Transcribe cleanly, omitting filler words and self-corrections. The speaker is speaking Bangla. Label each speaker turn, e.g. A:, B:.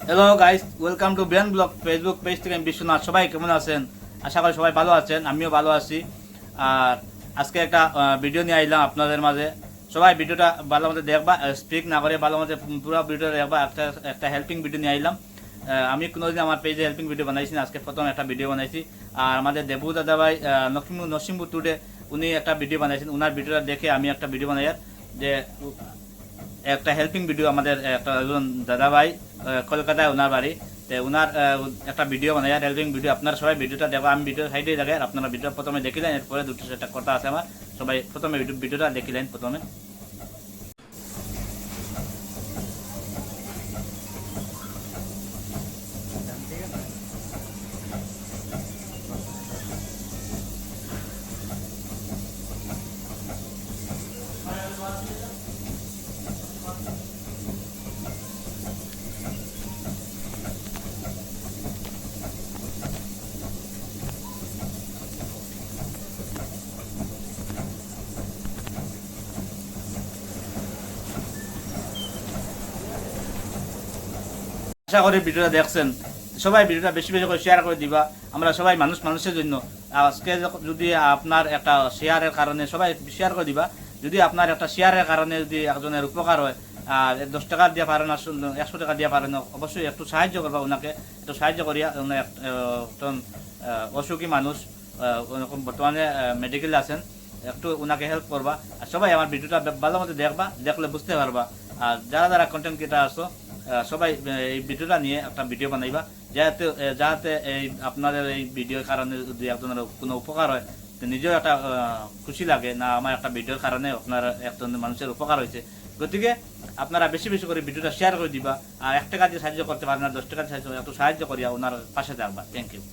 A: Hello guys, welcome to brain blog Facebook page থেকে। আমি বিশ্বনাথ। সবাই কেমন আছেন? আশা করি সবাই ভালো আছেন, আমিও ভালো আছি। আর আজকে একটা ভিডিও নিয়ে আইলাম আপনাদের মাঝে। সবাই ভিডিওটা ভালো মতো দেখবা, স্পিক না করে ভালো মতো পুরো ভিডিও দেখবা। একটা হেল্পিং ভিডিও নিয়ে আইলাম। আমি কোনোদিন আমার পেজে হেল্পিং ভিডিও বানাইছি না, আজকে প্রথম একটা ভিডিও বানাইছি। আর আমাদের দেবু দাদা ভাই নরসিংপুর টুডে উনি একটা ভিডিও বানাইছেন। ওনার ভিডিওটা দেখে আমি একটা ভিডিও বানাই, যে একটা হেল্পিং ভিডিও। আমাদের একটা একজন দাদা ভাই কলকাতায় ওনার বাড়ি, তো ওনার একটা ভিডিও বানাই, হেল্পিং ভিডিও। আপনারা সবাই ভিডিওটা দেখো, আমি ভিডিও সাইডে জায়গায় আপনারা ভিডিও প্রথমে দেখিলেন, এরপরে দুটো সেটা কথা আছে আমার। সবাই প্রথমে ভিডিওটা দেখিলেন প্রথমে। আশা করি ভিডিওটা দেখছেন। সবাই ভিডিওটা বেশি বেশি করে শেয়ার করে দিবা। আমরা সবাই মানুষের জন্য। আজকে যদি আপনার একটা শেয়ারের কারণে সবাই শেয়ার করে দিবা, যদি আপনার একটা শেয়ারের কারণে যদি একজনের উপকার হয়, আর 10 টাকা দিয়ে পারেন না, 100 টাকা দিয়ে পারেন না, অবশ্যই একটু সাহায্য করবা ওনাকে। একটু সাহায্য করিয়া একজন অসুখী মানুষ, বর্তমানে মেডিকেলে আছেন, একটু ওনাকে হেল্প করবা। আর সবাই আমার ভিডিওটা ভালো মতো দেখবা, দেখলে বুঝতে পারবা। আর যারা যারা কন্টেন্ট ক্রিয়েটার আসো, সবাই এই ভিডিওটা নিয়ে একটা ভিডিও বানাইবা, যাতে এই আপনাদের এই ভিডিওর কারণে যদি একজনের কোনো উপকার হয়, তো নিজেও একটা খুশি লাগে, না আমার একটা ভিডিওর কারণে আপনার একজন মানুষের উপকার হয়েছে। গতিকে আপনারা বেশি বেশি করে ভিডিওটা শেয়ার করে দিবা। আর 1 টাকা দিয়ে সাহায্য করতে পারেন না, 10 টাকা একটু সাহায্য করিয়া ওনার পাশে থাকবা। Thank you.